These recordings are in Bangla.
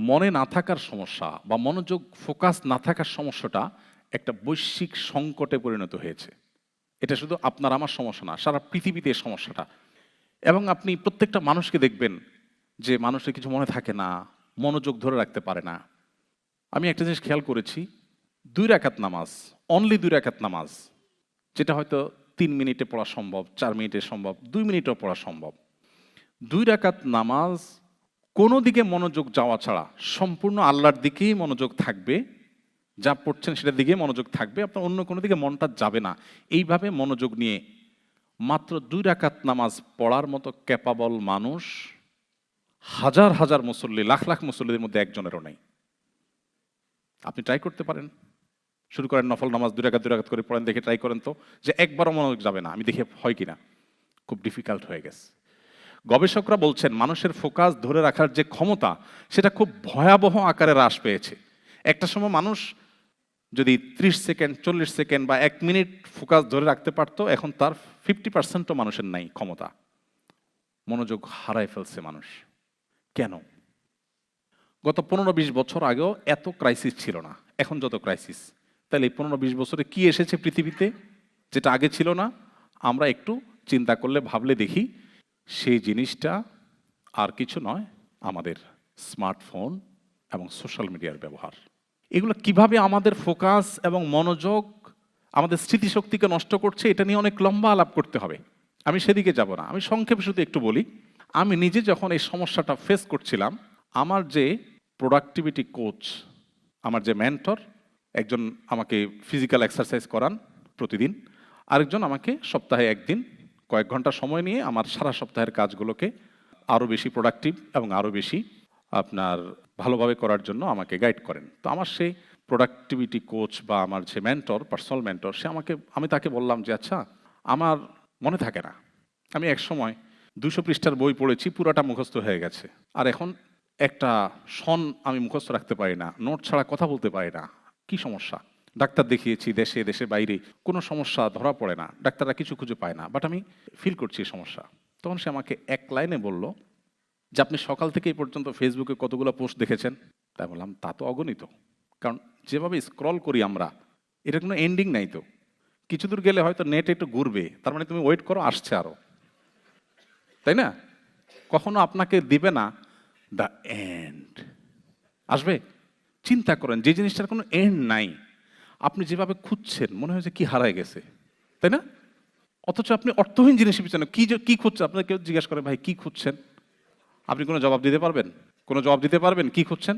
মনে না থাকার সমস্যা বা মনোযোগ ফোকাস না থাকার সমস্যাটা একটা বৈশ্বিক সংকটে পরিণত হয়েছে। এটা শুধু আপনার আমার সমস্যা না, সারা পৃথিবীতে এই সমস্যাটা। এবং আপনি প্রত্যেকটা মানুষকে দেখবেন যে মানুষের কিছু মনে থাকে না, মনোযোগ ধরে রাখতে পারে না। আমি একটা জিনিস খেয়াল করেছি, 2 রাকাত নামাজ, অনলি 2 রাকাত নামাজ, যেটা হয়তো 3 মিনিটে পড়া সম্ভব, 4 মিনিটে সম্ভব, 2 মিনিটেও পড়া সম্ভব। 2 রাকাত নামাজ কোনো দিকে মনোযোগ যাওয়া ছাড়া সম্পূর্ণ আল্লাহর দিকেই মনোযোগ থাকবে, যা পড়ছেন সেটার দিকেই মনোযোগ থাকবে, আপনার অন্য কোনো দিকে মনটা যাবে না। এইভাবে মনোযোগ নিয়ে মাত্র 2 রাকাত নামাজ পড়ার মতো ক্যাপাবল মানুষ হাজার হাজার মুসল্লি, লাখ লাখ মুসল্লিদের মধ্যে একজনেরও নেই। আপনি ট্রাই করতে পারেন, শুরু করেন নফল নামাজ 2 রাকাত 2 রাকাত করে পড়েন, দেখে ট্রাই করেন তো যে একবারও মনোযোগ যাবে না। আমি দেখে হয় কিনা, খুব ডিফিকাল্ট হয়ে গেছে। গবেষকরা বলছেন মানুষের ফোকাস ধরে রাখার যে ক্ষমতা সেটা খুব ভয়াবহ আকারে হ্রাস পেয়েছে। একটা সময় মানুষ যদি 30 সেকেন্ড, 40 সেকেন্ড বা 1 মিনিট ফোকাস ধরে রাখতে পারতো, এখন তার 50%ও মানুষের নাই ক্ষমতা। মনোযোগ হারায় ফেলছে মানুষ। কেন? গত 15-20 বছর আগেও এত ক্রাইসিস ছিল না, এখন যত ক্রাইসিস। তাহলে এই 15-20 বছরে কি এসেছে পৃথিবীতে যেটা আগে ছিল না? আমরা একটু চিন্তা করলে, ভাবলে দেখি, সেই জিনিসটা আর কিছু নয়, আমাদের স্মার্টফোন এবং সোশ্যাল মিডিয়ার ব্যবহার। এগুলো কিভাবে আমাদের ফোকাস এবং মনোযোগ, আমাদের স্মৃতিশক্তিকে নষ্ট করছে, এটা নিয়ে অনেক লম্বা আলাপ করতে হবে। আমি সেদিকে যাব না, আমি সংক্ষেপে শুধু একটু বলি। আমি নিজে যখন এই সমস্যাটা ফেস করছিলাম, আমার যে প্রোডাক্টিভিটি কোচ, আমার যে মেন্টর, একজন আমাকে ফিজিক্যাল এক্সারসাইজ করান প্রতিদিন, আরেকজন আমাকে সপ্তাহে একদিন কয়েক ঘন্টা সময় নিয়ে আমার সারা সপ্তাহের কাজগুলোকে আরও বেশি প্রোডাক্টিভ এবং আরও বেশি আপনার ভালোভাবে করার জন্য আমাকে গাইড করেন। তো আমার সেই প্রোডাক্টিভিটি কোচ বা আমার যে মেন্টর, পার্সোনাল মেন্টর, আমি তাকে বললাম যে আচ্ছা, আমার মনে থাকে না, আমি এক সময় 200 পৃষ্ঠার বই পড়েছি, পুরাটা মুখস্থ হয়ে গেছে, আর এখন একটা সন আমি মুখস্থ রাখতে পারি না, নোট ছাড়া কথা বলতে পারি না। কি সমস্যা? ডাক্তার দেখিয়েছি দেশে দেশে বাইরে, কোনো সমস্যা ধরা পড়ে না, ডাক্তাররা কিছু খুঁজে পায় না, বাট আমি ফিল করছি এই সমস্যা। তখন সে আমাকে এক লাইনে বলল যে আপনি সকাল থেকে এই পর্যন্ত ফেসবুকে কতগুলো পোস্ট দেখেছেন? তাই বললাম তা তো অগণিত, কারণ যেভাবে স্ক্রল করি আমরা, এটা কোনো এন্ডিং নাই তো। কিছু দূর গেলে হয়তো নেট একটু ঘুরবে, তার মানে তুমি ওয়েট করো, আসছে আরো, তাই না? কখনো আপনাকে দিবে না দ্য এন্ড, আসবে। চিন্তা করেন, যে জিনিসটার কোনো এন্ড নাই, আপনি যেভাবে খুঁজছেন মনে হয় যে কি হারায় গেছে, তাই না? অথচ আপনি অর্থহীন জিনিসের পিছনে কি খুঁজছেন? আপনাকে কেউ জিজ্ঞাসা করে ভাই কি খুঁজছেন, আপনি কোনো জবাব দিতে পারবেন? কোনো জবাব দিতে পারবেন কি খুঁজছেন?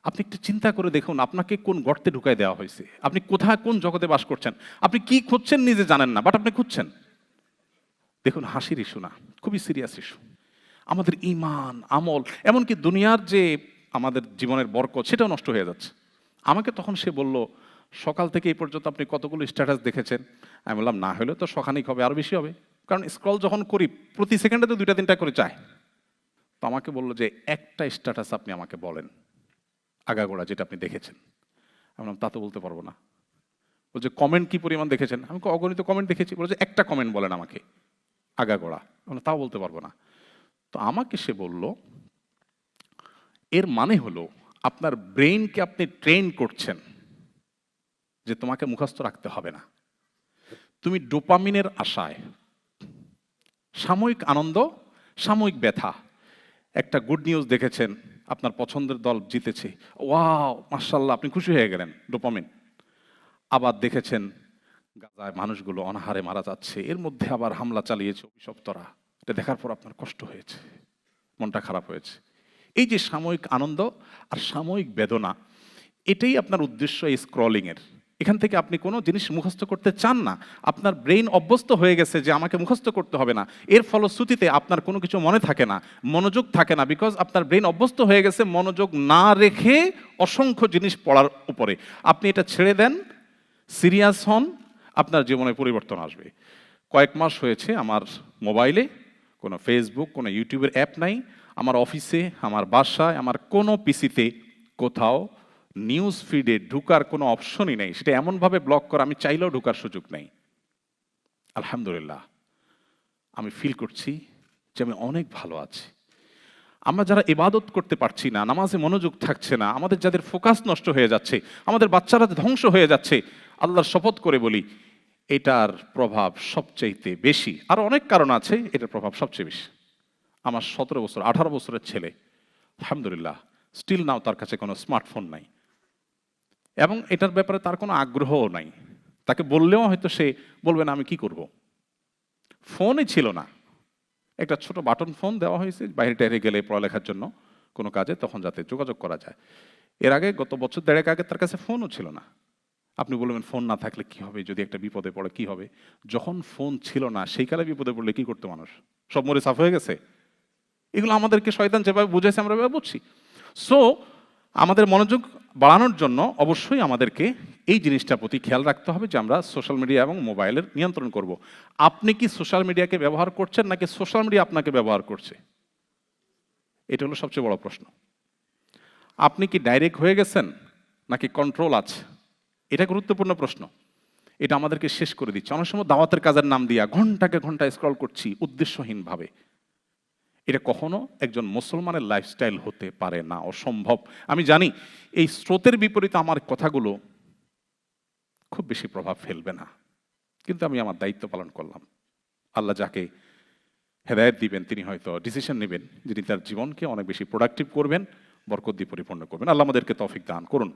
আপনি একটু চিন্তা করে দেখুন, আপনাকে কোন গর্তে ঢুকায় দেওয়া হয়েছে, আপনি কোথায় কোন জগতে বাস করছেন, আপনি কি খুঁজছেন নিজে জানেন না, বাট আপনি খুঁজছেন। দেখুন, হাসির ইস্যু না, খুবই সিরিয়াস ইস্যু। আমাদের ঈমান, আমল, এমনকি দুনিয়ার যে আমাদের জীবনের বরকত, সেটাও নষ্ট হয়ে যাচ্ছে। আমাকে তখন সে বলল, সকাল থেকে এই পর্যন্ত আপনি কতগুলো স্ট্যাটাস দেখেছেন? আমি বললাম না হলে তো শখানিক হবে, আরও বেশি হবে, কারণ স্ক্রল যখন করি প্রতি সেকেন্ডে তো 2-3টা করে চায়। তো আমাকে বললো যে একটা স্ট্যাটাস আপনি আমাকে বলেন আগাগোড়া যেটা আপনি দেখেছেন। আমি বললাম তা তো বলতে পারবো না। বলছে কমেন্ট কি পরিমাণ দেখেছেন? আমি অগণিত কমেন্ট দেখেছি। বলছে একটা কমেন্ট বলেন আমাকে আগাগোড়া। তাও বলতে পারবো না। তো আমাকে সে বলল, এর মানে হলো আপনার ব্রেইনকে আপনি ট্রেন করছেন যে তোমাকে মুখস্থ রাখতে হবে না, তুমি ডোপামিনের আশায়, সাময়িক আনন্দ, সাময়িক ব্যথা, একটা গুড নিউজ দেখেছেন, আপনার পছন্দের দল জিতেছে, ওয়াও মাশাআল্লাহ, আপনি খুশি হয়ে গেলেন, ডোপামিন। আবার দেখেছেন গাজায় মানুষগুলো অনাহারে মারা যাচ্ছে, এর মধ্যে আবার হামলা চালিয়েছে অভিশপ্তরা, এটা দেখার পর আপনার কষ্ট হয়েছে, মনটা খারাপ হয়েছে। এই যে সাময়িক আনন্দ আর সাময়িক বেদনা, এটাই আপনার উদ্দেশ্য এই স্ক্রলিংয়ের। এখান থেকে আপনি কোনো জিনিস মুখস্থ করতে চান না, আপনার ব্রেইন অভ্যস্ত হয়ে গেছে যে আমাকে মুখস্থ করতে হবে না। এর ফলশ্রুতিতে আপনার কোনো কিছু মনে থাকে না, মনোযোগ থাকে না, বিকজ আপনার ব্রেইন অভ্যস্ত হয়ে গেছে মনোযোগ না রেখে অসংখ্য জিনিস পড়ার উপরে। আপনি এটা ছেড়ে দেন, সিরিয়াস হন, আপনার জীবনে পরিবর্তন আসবে। কয়েক মাস হয়েছে আমার মোবাইলে কোনো ফেসবুক, কোনো ইউটিউবের অ্যাপ নাই, আমার অফিসে, আমার বাসায়, আমার কোনো পিসিতে কোথাও নিউজ ফিডে ঢুকার কোনো অপশনই নেই। সেটা এমনভাবে ব্লক করা, আমি চাইলেও ঢুকার সুযোগ নেই। আলহামদুলিল্লাহ, আমি ফিল করছি যে আমি অনেক ভালো আছি। আমরা যারা ইবাদত করতে পারছি না, নামাজে মনোযোগ থাকছে না, আমাদের যাদের ফোকাস নষ্ট হয়ে যাচ্ছে, আমাদের বাচ্চারা ধ্বংস হয়ে যাচ্ছে, আল্লাহর শপথ করে বলি এটার প্রভাব সবচাইতে বেশি। আরো অনেক কারণ আছে, এটার প্রভাব সবচেয়ে বেশি। আমার 17 বছর 18 বছরের ছেলে, আলহামদুলিল্লাহ স্টিল নাও তার কাছে কোনো স্মার্টফোন নাই, এবং এটার ব্যাপারে তার কোনো আগ্রহও নাই। তাকে বললেও হয়তো সে বলবে না আমি কি করব। ফোনই ছিল না, একটা ছোট বাটন ফোন দেওয়া হয়েছে বাইরে টাইরে গেলে পড়ালেখার জন্য কোনো কাজে, তখন যাতে যোগাযোগ করা যায়। এর আগে গত বছর দেড়েক আগে তার কাছে ফোনও ছিল না। আপনি বলবেন ফোন না থাকলে কি হবে, যদি একটা বিপদে পড়ে কি হবে? যখন ফোন ছিল না সেই কালে বিপদে পড়লে কি করতো মানুষ? সব মরে সাফ হয়ে গেছে? এগুলো আমাদেরকে শয়তান যেভাবে বুঝাইছে আমরা এভাবে বুঝছি। সো আমাদের মনোযোগ বাড়ানোর জন্য অবশ্যই আমাদেরকে এই জিনিসটার প্রতি খেয়াল রাখতে হবে যে আমরা সোশ্যাল মিডিয়া এবং মোবাইলের নিয়ন্ত্রণ করব। আপনি কি সোশ্যাল মিডিয়াকে ব্যবহার করছেন নাকি সোশ্যাল মিডিয়া আপনাকে ব্যবহার করছে? এটা হলো সবচেয়ে বড় প্রশ্ন। আপনি কি ডাইরেক্ট হয়ে গেছেন নাকি কন্ট্রোল আছে? এটা গুরুত্বপূর্ণ প্রশ্ন। এটা আমাদেরকে শেষ করে দিচ্ছে। অনেক সময় দাওয়াতের কাজের নাম দিয়া ঘন্টাকে ঘন্টা স্ক্রল করছি উদ্দেশ্যহীনভাবে। এটা কখনো একজন মুসলমানের লাইফস্টাইল হতে পারে না, অসম্ভব। আমি জানি এই স্রোতের বিপরীতে আমার কথাগুলো খুব বেশি প্রভাব ফেলবে না, কিন্তু আমি আমার দায়িত্ব পালন করলাম। আল্লাহ যাকে হেদায়েত দিবেন তিনি হয়তো ডিসিশন নেবেন যিনি তার জীবনকে অনেক বেশি প্রোডাক্টিভ করবেন, বরকত দিয়ে পরিপূর্ণ করবেন। আল্লাহ আমাদেরকে তৌফিক দান করুন।